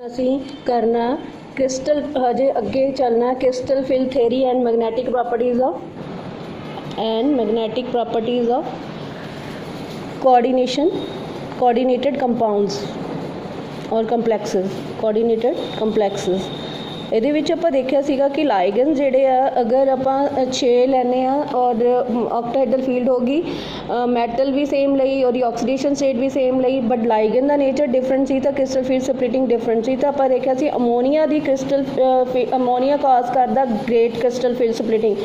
ਅਸੀਂ ਕਰਨਾ ਕ੍ਰਿਸਟਲ ਹਜੇ ਅੱਗੇ ਚੱਲਣਾ crystal field theory and magnetic properties of coordinated compounds और complexes ਇਹਦੇ ਵਿੱਚ ਆਪਾਂ ਦੇਖਿਆ ਸੀਗਾ ਕਿ ਲਾਈਗੈਂਡ ਜਿਹੜੇ ਆ ਅਗਰ ਆਪਾਂ 6 ਲੈਂਦੇ ਆ ਔਰ ਆਕਟਾਹਾਈਡਰਲ ਫੀਲਡ ਹੋਗੀ ਮੈਟਲ ਵੀ ਸੇਮ ਲਈ ਔਰ ਆਕਸੀਡੇਸ਼ਨ ਸਟੇਟ ਵੀ ਸੇਮ ਲਈ ਬਟ ਲਾਈਗੈਂਡ ਦਾ ਨੇਚਰ ਡਿਫਰੈਂਟ ਸੀ ਤਾਂ ਕ੍ਰਿਸਟਲ ਫੀਲਡ ਸਪਲਿਟਿੰਗ ਡਿਫਰੈਂਟ ਸੀ ਤਾਂ ਆਪਾਂ ਦੇਖਿਆ ਸੀ ਅਮੋਨੀਆ ਦੀ ਅਮੋਨੀਆ ਕਾਜ਼ ਕਰਦਾ great crystal field splitting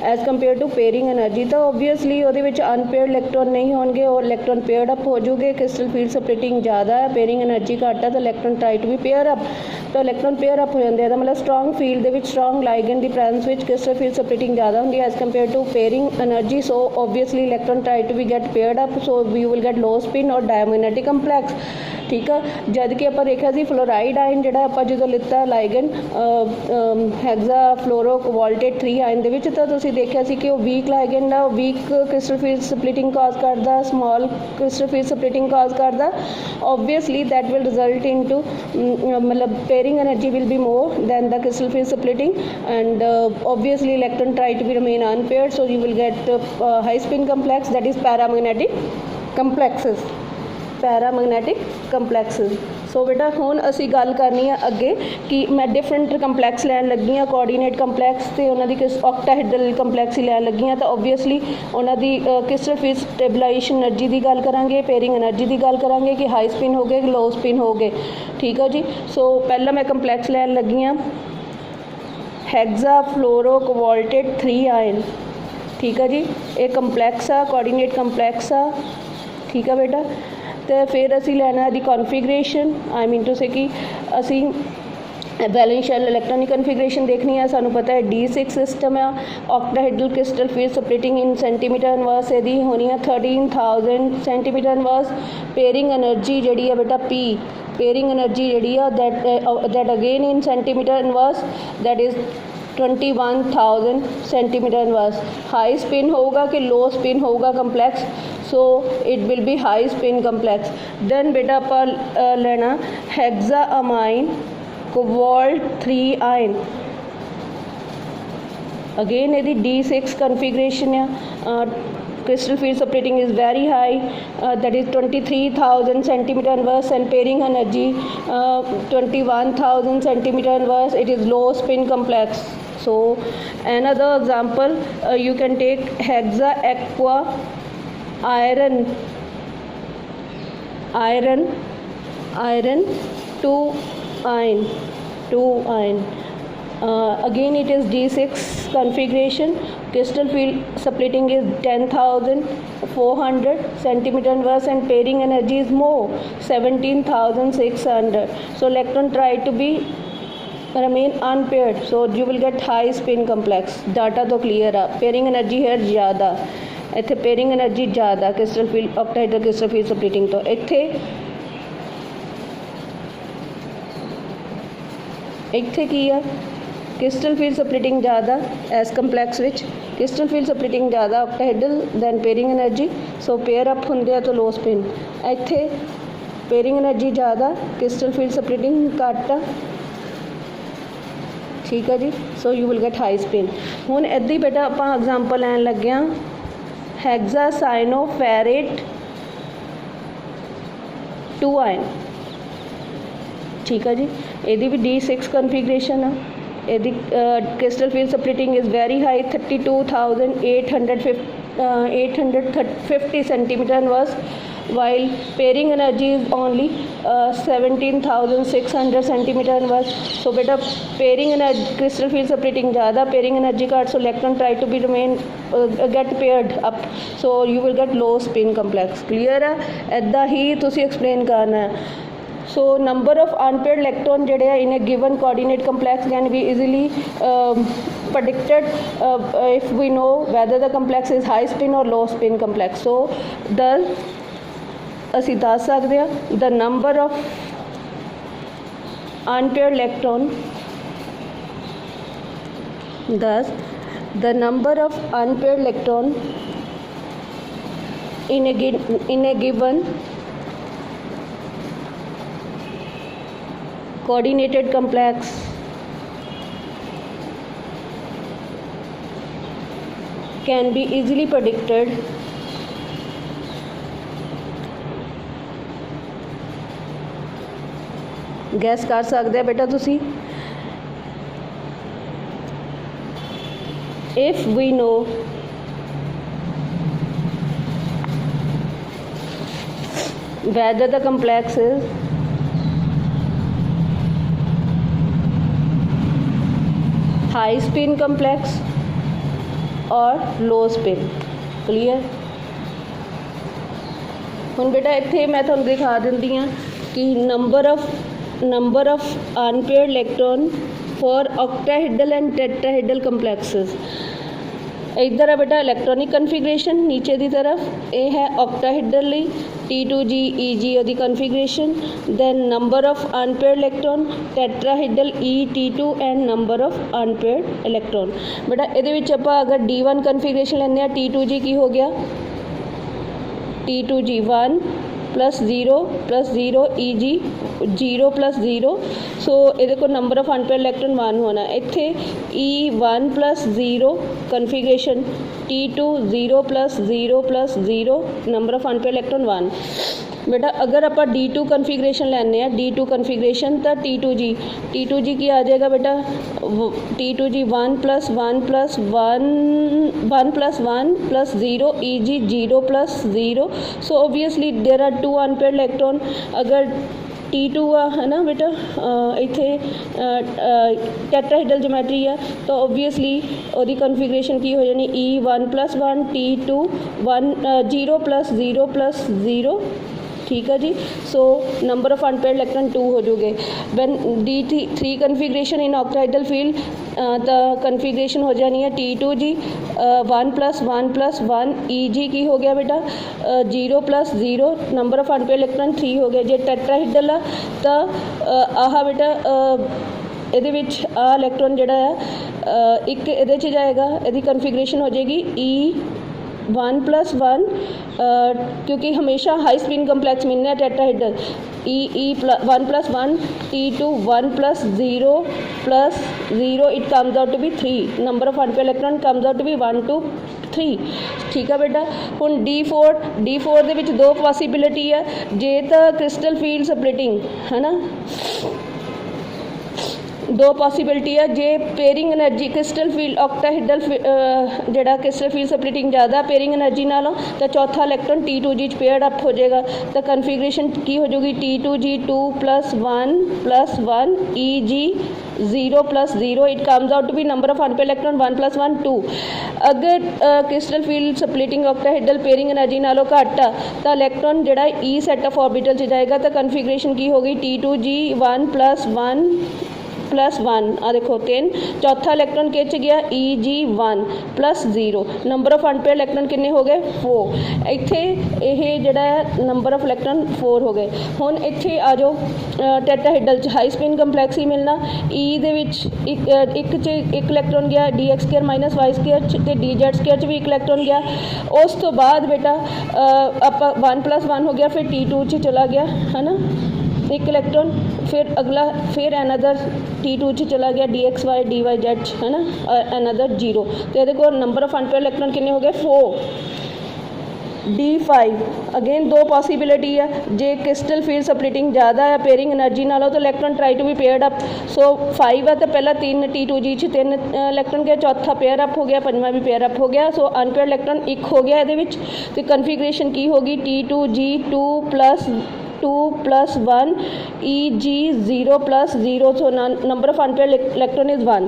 as compare to pairing energy ਤਾਂ ਓਬਵੀਅਸਲੀ ਉਹਦੇ ਵਿੱਚ ਅਨਪੇਅਰਡ ਇਲੈਕਟ੍ਰੋਨ ਨਹੀਂ ਹੋਣਗੇ ਔਰ ਇਲੈਕਟ੍ਰੋਨ ਪੇਅਰਡ ਅਪ ਹੋ ਜੂਗੇ ਕ੍ਰਿਸਟਲ ਫੀਲਡ ਸਪਲਿਟਿੰਗ ਜ਼ਿਆਦਾ ਹੈ ਪੇਅਰਿੰਗ એનર્ਜੀ ਘੱਟ ਹੈ ਤਾਂ electron try to be pair up ਤਾਂ ਇਲੈਕਟ੍ਰੋਨ ਪੇਅਰ ਅਪ ਹੋ ਜਾਂਦੇ ਆ ਤਾਂ ਮਤਲਬ ਸਟਰੋਂਗ ਫੀਲਡ ਦੇ ਵਿੱਚ ਸਟਰੋਂਗ ਲਾਈਗੈਂਡ ਦੀ ਪ੍ਰੈਜ਼ੈਂਸ ਵਿੱਚ ਕ੍ਰਿਸਟਲ ਫੀਲਡ ਸਪਲਿਟਿੰਗ ਜ਼ਿਆਦਾ ਹੁੰਦੀ ਹੈ as compare to pairing energy so obviously electron try to be get paired up so you will get low spin ਔਰ ਡਾਇਮੈਗਨੈਟਿਕ ਕੰਪਲੈਕਸ ਠੀਕ ਆ ਜਦ ਕਿ ਆਪਾਂ ਦੇਖਿਆ ਸੀ ਫਲੋਰਾਈਡ ਆਇਨ ਜਿਹੜਾ ਆਪਾਂ ਜਦੋਂ ਲਿੱਤਾ ਲਾਈਗੈਂਡ ਹੈਗਜ਼ਾ ਫਲੋਰੋ ਕੋਬਾਲਟੇਟ 3 ਆਇਨ ਦੇ ਵਿੱਚ ਤਾਂ ਤੁਸੀਂ ਦੇਖਿਆ ਸੀ ਕਿ ਉਹ ਵੀਕ ਲਾਈਗੈਂਡ ਆ ਵੀਕ ਕ੍ਰਿਸਟਲ ਫੀਲਡ ਸਪਲਿਟਿੰਗ ਕਾਜ਼ ਕਰਦਾ ਸਮਾਲ ਕ੍ਰਿਸਟਲ ਫੀਲਡ ਸਪਲਿਟਿੰਗ ਕਾਜ਼ ਕਰਦਾ obviously that will result into matlab pairing energy will be more than the crystal field splitting and obviously electron try to be remain unpaired so you will get high spin complex that is paramagnetic complexes ਸੋ ਬੇਟਾ ਹੁਣ ਅਸੀਂ ਗੱਲ ਕਰਨੀ ਆ ਅੱਗੇ ਕਿ ਮੈਂ different complex ਲੈਣ ਲੱਗੀ ਹਾਂ ਕੋਆਰਡੀਨੇਟ ਕੰਪਲੈਕਸ ਅਤੇ ਉਹਨਾਂ ਦੀ ਆਕਟਾਹਾਈਡਰਲ ਕੰਪਲੈਕਸ ਹੀ ਲੈਣ ਲੱਗੀ ਹਾਂ ਤਾਂ ਓਬਵੀਅਸਲੀ ਉਹਨਾਂ ਦੀ ਕ੍ਰਿਸਟਲ ਫੀਲਡ ਸਟੇਬਲਾਈਜੇਸ਼ਨ એનર્ਜੀ ਦੀ ਗੱਲ ਕਰਾਂਗੇ ਪੇਅਰਿੰਗ એનર્ਜੀ ਦੀ ਗੱਲ ਕਰਾਂਗੇ ਕਿ ਹਾਈ ਸਪਿਨ ਹੋ ਗਏ ਲੋ ਸਪਿਨ ਹੋ ਗਏ ਠੀਕ ਆ ਜੀ ਸੋ ਪਹਿਲਾਂ ਮੈਂ ਕੰਪਲੈਕਸ ਲੈਣ ਲੱਗੀ ਹਾਂ ਹੈਗਜ਼ਾ ਫਲੋਰੋ ਕੋਬਾਲਟੇਟ 3 ਆਇਨ ਠੀਕ ਆ ਜੀ ਇਹ ਕੰਪਲੈਕਸ ਆ ਕੋਆਰਡੀਨੇਟ ਕੰਪਲੈਕਸ ਆ ਠੀਕ ਆ ਬੇਟਾ ਅਤੇ ਫਿਰ ਅਸੀਂ ਲੈਣਾ ਇਹਦੀ ਕੌਨਫੀਗਰੇਸ਼ਨ ਆਈ ਮੀਨ ਟੂ ਸੇ ਕਿ ਅਸੀਂ ਵੈਲੈਂਸ ਸ਼ੈਲ ਇਲੈਕਟ੍ਰੋਨਿਕ ਕਨਫੀਗਰੇਸ਼ਨ ਦੇਖਣੀ ਹੈ ਸਾਨੂੰ ਪਤਾ ਹੈ D6 ਸਿਸਟਮ ਆ ਆਕਟਾਹਾਈਡਰਲ ਕ੍ਰਿਸਟਲ ਫੀਲਡ ਸਪਲਿਟਿੰਗ ਇਨ ਸੈਂਟੀਮੀਟਰ ਇਨਵਰਸ ਇਹਦੀ ਹੋਣੀ ਆ 13,000 ਸੈਂਟੀਮੀਟਰ ਇਨਵਰਸ ਪੇਅਰਿੰਗ એનર્ਜੀ ਜਿਹੜੀ ਆ ਬੇਟਾ P ਪੇਅਰਿੰਗ એનર્ਜੀ ਜਿਹੜੀ ਆ that again in centimeter inverse that is 21,000 centimetre inverse high spin ਹੋਊਗਾ ਕਿ ਲੋ ਸਪਿਨ ਹੋਊਗਾ complex so it will be high spin complex then ਬੇਟਾ ਆਪਾਂ ਲੈਣਾ hexa amine cobalt 3 ion again ਇਹਦੀ D6 ਕਨਫੀਗਰੇਸ਼ਨ ਆ crystal field splitting is very high that is 23,000 centimeter inverse and pairing energy 21,000 centimeter inverse it is low spin complex so another example you can take hexa aqua iron 2 ion again it is D6 configuration crystal field splitting is 10,400 centimeter inverse and pairing energy is more 17,600 so electron try to be remain unpaired so you will get high spin complex data to clear up pairing energy here ज़्यादा ਇੱਥੇ pairing energy ज़्यादा crystal field octahedral crystal field splitting ਤੋਂ ਇੱਥੇ ਕੀ ਆ crystal field splitting ज़्यादा as complex विच crystal field splitting ज़्यादा octahedral than pairing energy so pair up होंदे तो लो स्पिन इत्थे पेयरिंग एनर्जी ज़्यादा क्रिस्टल फील्ड सप्लिटिंग घट ठीक है जी so you will get high spin हुण इदां ही बेटा आपां एग्जांपल लैन लगे हां हैगज़ा साइनोफेरेट 2 आयन ठीक है जी ਇਹਦੀ भी D6 कन्फिगरेशन है ਇਹਦੀ crystal field splitting is very high 32,850 centimeter inverse while pairing energy is only 17,600 centimeter inverse so beta pairing energy crystal field splitting ज़्यादा pairing energy घट so electron try to be remain get paired up so you will get low spin complex clear है ਇੱਦਾਂ ही तुसी explain करना है so number of unpaired electron ਜਿਹੜੇ ਆ in a given coordinate complex can be easily predicted if we know whether the complex is high spin or low spin complex so ਅਸੀਂ ਦੱਸ ਸਕਦੇ ਹਾਂ the number of unpaired electron the number of unpaired electron in a given coordinated complex, can be easily predicted gas कर सकते बेटा तुसी if we know whether the complex is high spin complex or low spin. clear ਹੁਣ बेटा इत्थे मैं तुहानूं दिखा दिंदी हाँ कि number of unpaired electron for octahedral and tetrahedral complexes. इधर है बेटा इलैक्ट्रॉनिक कन्फिगरेशन नीचे की तरफ ये है ऑक्टाहेड्रल T2G EG ਉਹਦੀ configuration then number of unpaired electron tetrahedral ET2 and number of unpaired electron. बेटा ਇਹਦੇ ਵਿੱਚ ਆਪਾਂ अगर D1 कन्फिगरेशन ਲੈਂਦੇ ਆ T2G ਕੀ ਹੋ ਗਿਆ T2G 1 प्लस 0 EG 0 प्लस 0 सो ये को नंबर ऑफ अनपेयर्ड इलैक्ट्रॉन 1 होना इत्थे E1 plus 0 configuration T2 0 plus 0 number of unpaired electron 1। बेटा अगर आप D2 कन्फिगरेशन लैने D2 कन्फिगरेशन तो T2G की आ जाएगा बेटा T2G 1 plus 1 plus 1 plus 1 plus 0 EG 0 plus 0 so obviously there are 2 unpaired electron. अगर T2 है ना बेटा इत्थे टेट्राहेड्रल ज्योमेट्री है तो ऑब्वियसली ਉਹਦੀ कन्फिगरेशन की हो जानी E1 प्लस 1 T2 1 0 प्लस 0 ठीक है जी। So number of unpaired electron 2 हो जाओगे। When D3 configuration in octahedral field तो कन्फिगरेशन हो जानी है T2G 1 प्लस 1 EG की हो गया बेटा 0 plus 0 number of unpaired electron 3 हो गया। जो टेट्राहेड्रल है तो आह बेटा ਇਹਦੇ ਵਿੱਚ ਆ ਇਲੈਕਟ੍ਰੋਨ ਜਿਹੜਾ ਆ ਇੱਕ ਇਹਦੇ 'ਚ ਜਾਏਗਾ ਇਹਦੀ कन्फिगरेशन हो जाएगी E1 प्लस 1 क्योंकि हमेशा हाई स्पिन कम्प्लैक्स मिलना है tetrahedral E1 plus 1 T2 1 plus 0 it comes out to be 3 number of unpaired electron comes out to be 1 2 3 ठीक है बेटा। हुण D4 ਦੇ ਵਿੱਚ दो पॉसिबिलिटी है जे तो क्रिस्टल फील्ड स्प्लिटिंग है ना दो पॉसिबिलिटी है जे pairing energy crystal field octahedral जेड़ा क्रिस्टल फील्ड स्प्लिटिंग ज़्यादा पेयरिंग एनर्जी नालों तो चौथा इलैक्ट्रॉन T2G पेयर्ड अप हो जाएगा तो कन्फिगरेशन की हो जाएगी T2G 2 plus 1 EG 0 plus 0 it comes out to be number of unpaired electron 1 plus 1 2। अगर crystal field splitting octahedral pairing energy नालों घट आ तो इलैक्ट्रॉन जेड़ा E सेट ऑफ ऑर्बिटल च जाएगा तो कन्फिगरेशन की होगी T2G 1 प्लस 1 आ देखो 3 चौथा इलैक्ट्रॉन के च गया EG 1 plus 0 number of unpaired electron कितने हो गए 4 इत्थे ये जड़ा नंबर ऑफ इलैक्ट्रॉन 4 हो गए। हुण इत्थे आ जाओ टेट्राहेड्रल हाई स्पिन कंप्लैक्स ही मिलना E दे विच एक इलैक्ट्रॉन गया DX² माइनस Y² ते DZ² भी एक इलैक्ट्रॉन गया। उस तो बाद बेटा आप 1 प्लस 1 हो गया फिर T2 च चला गया है ना एक इलैक्ट्रॉन फिर अगला फिर अनदर T2 च चला गया DXY DYZ है ना अनदर 0 तो ये को नंबर ऑफ अनपेयर्ड इलैक्ट्रॉन कितने हो गए 4। D5 अगेन दो पॉसिबिलिटी है जे क्रिस्टल फील्ड स्प्लिटिंग ज़्यादा है पेयरिंग एनर्जी नालों तो electron try to be paired up so 5 है तो पहला 3 T2G 3 इलैक्ट्रॉन गया चौथा पेयर अप हो गया पंजवा भी पेयर अप हो गया सो अनपेयर्ड इलैक्ट्रॉन एक हो गया ये तो कन्फिगरेशन की होगी T2G 2 plus 1 EG 0 plus 0 so number of unpaired electron is 1।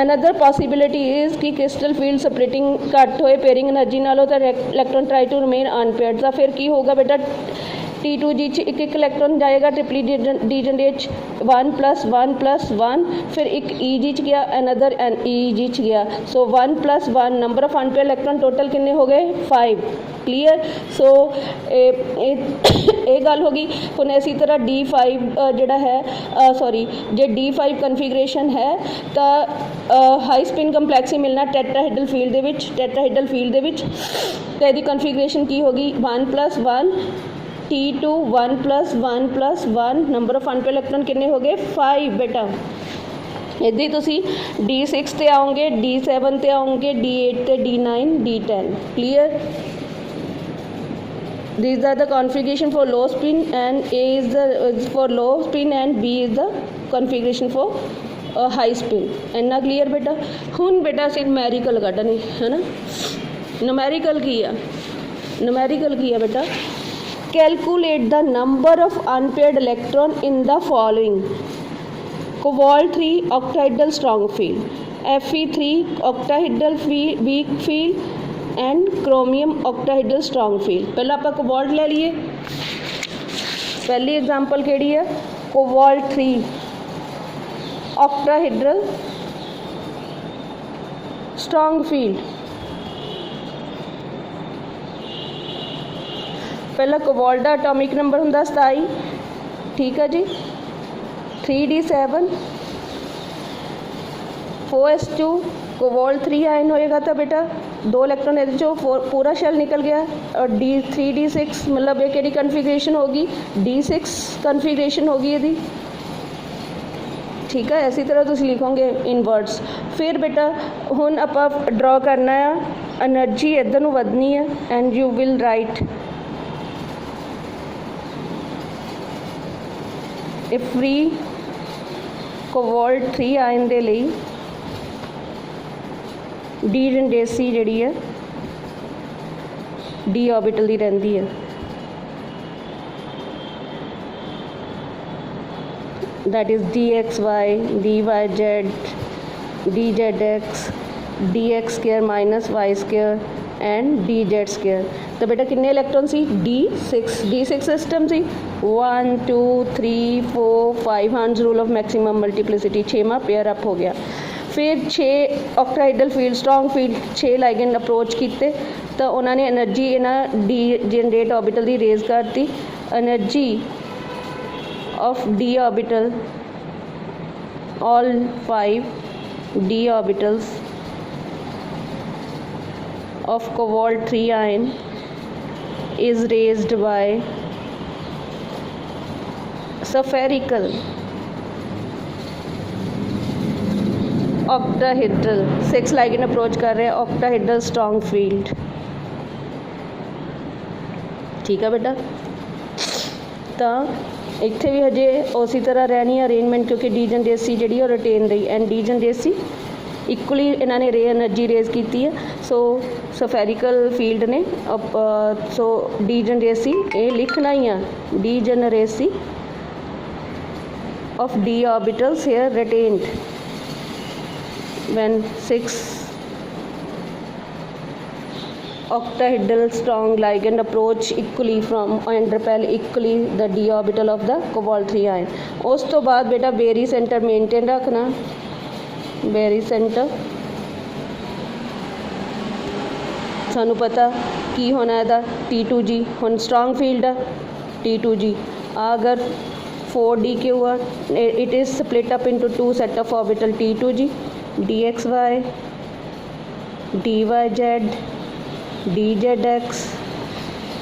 another possibility is कि crystal field splitting घट होए पेयरिंग एनर्जी नालों तो electron try to remain unpaired तो फिर की होगा बेटा T2G एक इलैक्ट्रॉन जाएगा ट्रिपली डीजनरेट 1 प्लस 1 फिर एक EG च गया अनदर EG च गया सो 1 plus 1 number of unpaired electron total कितने हो गए 5 क्लीयर। सो ये गल होगी हुण इसी तरह D5 जिहड़ा है सॉरी जे D5 कन्फिगरेशन है तो हाई स्पिन कंप्लैक्स ही मिलना टेट्राहेड्रल फील्ड दे विच तो इहदी कन्फिगरेशन की होगी 1 plus 1 T2 1 plus 1 plus 1 number of unpaired electron कितने हो गए 5 बेटा। इदां ही तुसी D6 ते आओगे, D7 ते आओगे, D8 ते D9 D10 clear. These are the configuration for low spin and A is the for low spin and B is the configuration for high spin. इन्ना क्लीयर बेटा। हुण बेटा असीं न्यूमेरिकल कड्ढने है ना। न्यूमेरिकल की है, न्यूमेरिकल की है बेटा, calculate the number of unpaired electron in the following: cobalt 3 octahedral strong field, Fe3 octahedral weak field and chromium octahedral strong field. पहले आप कोबाल्ट ले लिए, पहली एग्जाम्पल केड़ी है कोबाल्ट 3 ऑक्टाहेड्रल स्ट्रॉन्ग फील्ड। पहला कोबाल्ट का एटॉमिक नंबर हुंदा 27, ठीक है जी। 3D7 4s2 कोबाल्ट 3 आयन होएगा तो बेटा 2 इलेक्ट्रॉन ये जो पूरा शेल निकल गया। और D3D6 मतलब ये केड़ी कन्फिगरेशन होगी D6 कन्फिगरेशन होगी यदि, ठीक है। इसी तरह तुम लिखोगे इन वर्ड्स। फिर बेटा हुण आपां ड्रॉ करना है एनर्जी इधर नूं वधनी है and you will write a free cobalt 3 ion दे लई डी जनरेसी जिहड़ी है डी ऑर्बिटल दी रहिंदी है। that is dxy, dyz, dzx, dx square minus y square and dz square। तो बेटा कितने इलेक्ट्रॉन सी D6 सिस्टम सी 1 2 3 4 5 Hund's rule of maximum multiplicity 6वां पेयर अप हो गया। फिर 6 octahedral field strong field 6 ligand approach किए तो उन्होंने एनर्जी इन्हें डी जनरेट ऑर्बिटल की रेज करती। Energy of d orbital, all 5 d orbitals of cobalt 3 ion is raised by spherical octahedral 6 ligand approach कर रहे हैं octahedral strong field, ठीक है बेटा। तो इत्थे भी हजे उसी तरह रहनी अरेंजमेंट क्योंकि डी जनरेसी जी रिटेन रही एंड डी जनरेसी इक्वली इन्होंने रे एनर्जी रेज की है। सो सफेरिकल फील्ड ने सो डी जनरेसी ये लिखना ही है degeneracy of d orbitals here written when 6 octahedral strong ligand approach equally from and repel equally the d orbital of the cobalt 3 ion। उस तो बाद बेटा बेरी सेंटर मेनटेन रखना। बेरी सेंटर सानू पता की होना है T2G हुण स्ट्रॉन्ग फील्ड है T2G अगर 4D हुआ it is split up into 2 set of orbital T2G dxy dyz dz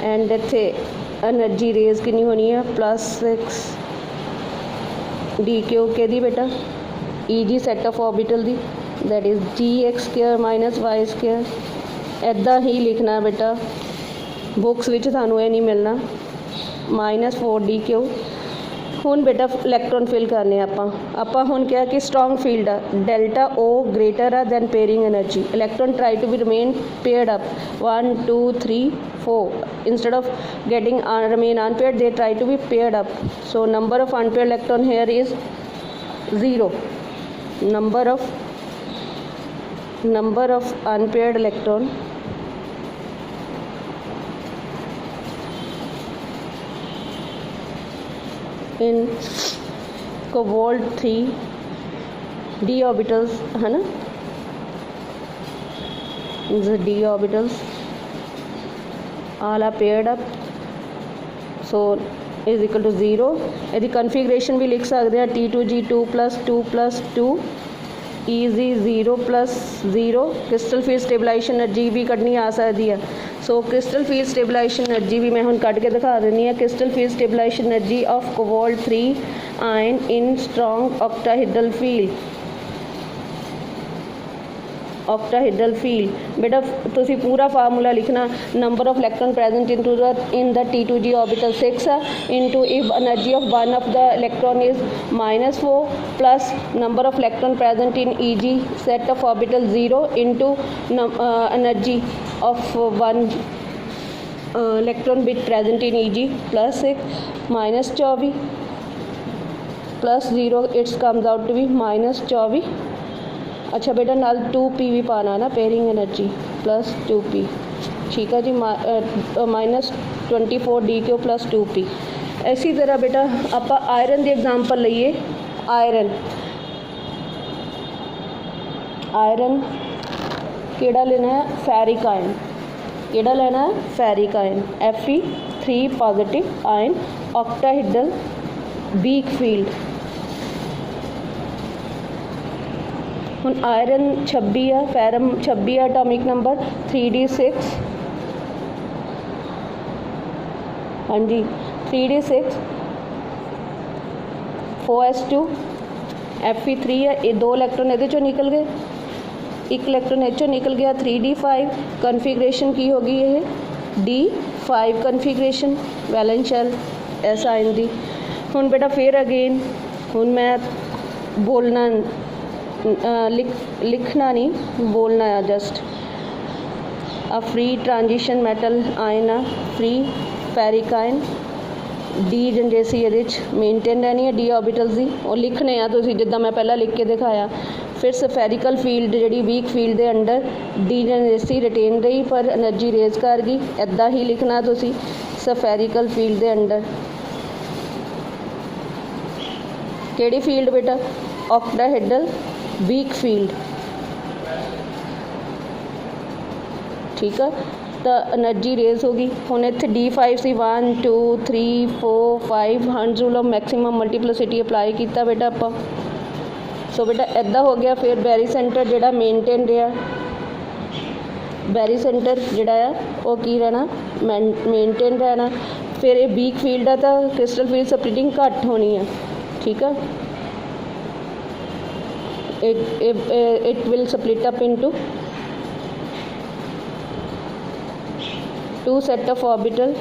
and इत्थे एनर्जी रेज कितनी होनी है +6 dq के दी बेटा Eg set of orbital the that is gx square minus y square. इदा ही लिखना बेटा बुक्स विच थानू ये नहीं मिलना -4 dq। हुण बेटा इलैक्ट्रॉन फिल करने आपां हुण क्या कि स्ट्रॉन्ग फील्ड है डेल्टा O ग्रेटर है than pairing energy. Electron try to be remain paired up 1 2 3 4 instead of getting remain unpaired they try to be paired up। so number of unpaired electron here is 0। number of unpaired electron in cobalt 3 d orbitals है ना, the d orbitals all are paired up so is equal to 0। यदि configuration भी लिख सकते हैं T2G 2 + 2 + 2 EG 0 plus 0 crystal field stabilization energy भी कढ़नी आ सकती है। So crystal field stabilization energy भी मैं हुण कढ़ के दिखा दिंदी हां। Crystal field stabilization energy of cobalt 3 ion in strong octahedral field. Octahedral field बेटा तुसी पूरा फार्मूला लिखना। Number of electron present in the T2G orbital 6 into if energy of one of the electron is -4 plus number of electron present in EG set of orbital 0 into energy of one electron bit present in EG plus 6 -24 plus 0 it's comes out to be -24। अच्छा बेटा नाल 2p भी पाना ना pairing energy plus 2p। ठीक है जी -24 DQ plus 2p। इसी तरह बेटा आप आयरन की एग्जाम्पल लीए। आयरन केड़ा लेना है फेरिक आयन। केड़ा लेना है ferric ion Fe3 positive ion octahedral weak field. हुण आयरन 26 है फेरम 26 एटॉमिक नंबर 3d6। हाँ जी 3d6 4s2 Fe3 है। ये 2 इलैक्ट्रॉन ये चो निकल गए, एक इलैक्ट्रॉन ये चो निकल गया 3d5। कन्फिग्रेशन की होगी ये D5 कन्फिग्रेशन वैलेंस शेल एस आयन दी। हुण बेटा फिर अगेन हुण मैं बोलना लिखना नहीं बोलना है just a free transition metal ion आ free ferric ion degeneracy ये मेनटेन रहनी है डी ऑर्बिटल्स दी और लिखने आ तुसीं जिद्दां मैं पहला लिख के दिखाया। फिर सफेरिकल फील्ड जी वीक फील्ड के अंडर डी जनरेसी रिटेन रही पर एनर्जी रेज कर गई। इदा ही लिखना तुसीं सफेरिकल फील्ड के अंडर केड़ी फील्ड बेटा ऑक्टाहेड्रल वीक फील्ड। ठीक है तो एनर्जी रेज होगी। हुण इत्थे D5 सी 1 2 3 4 5 Hund's rule of maximum multiplicity apply किया बेटा आपां। सो बेटा इदा हो गया। फिर बैरी सेंटर जिहड़ा मेनटेन रहा, बैरी सेंटर जिहड़ा आ वो की रहना मेनटेन रहना। फिर ये वीक फील्ड है तो क्रिस्टल फील्ड स्प्लिटिंग घट होनी है। ठीक है it will split up into 2 set of orbital.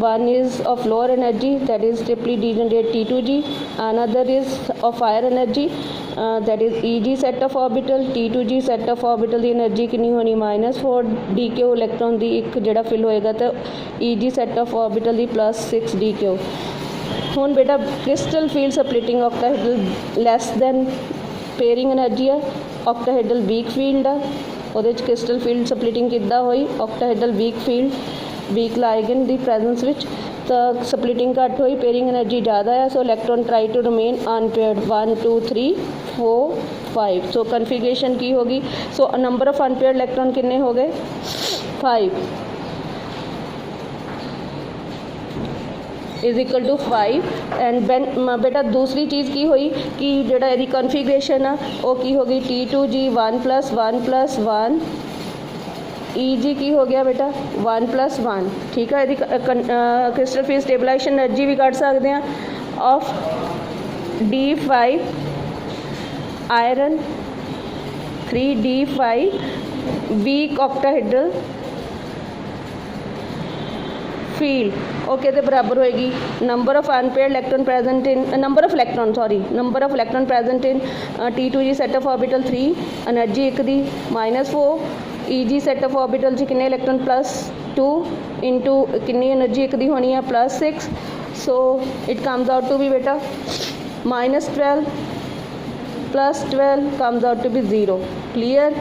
One is of lower energy that is triply degenerate T2G, another is of higher energy that is EG set of orbital। T2G set of orbital की energy कितनी होनी -4 DQ electron की एक जोड़ा fill होएगा तो EG set of orbital की +6 DQ। हुण बेटा crystal field splitting octahedral less than pairing energy है ऑक्टाहेड्रल वीक फील्ड है। ਉਹਦੇ ਚ क्रिस्टल फील्ड स्प्लिटिंग किद्दां होई octahedral weak field weak ligand दी प्रेजेंस विच तो स्प्लिटिंग घट हुई पेयरिंग एनर्जी ज़्यादा है। So electron try to remain unpaired 1 2 3 4 5। So configuration की होगी। So number of unpaired electron कितने हो गए 5 इज इक्वल टू 5। एंड बेटा दूसरी चीज़ की हुई कि जोड़ा यदि कन्फिग्रेशन आ वो की होगी T2G 1 + 1 + 1 EG की हो गया बेटा 1 + 1। ठीक है यदि क्रिस्टल फील्ड स्टेबलाइजेशन एनर्जी भी कट सकते हैं of D5 iron 3D5 weak octahedral field okay तो बराबर होएगी number of unpaired electron present in number of electron present in T2G set of orbital 3 energy एक दी -4 EG सेट ऑफ ऑर्बिटल च कितने इलेक्ट्रॉन +2 इंटू कितनी एनर्जी एक दी होनी है +6। So it comes out to be बेटा -12 + 12 comes out to be 0। Clear.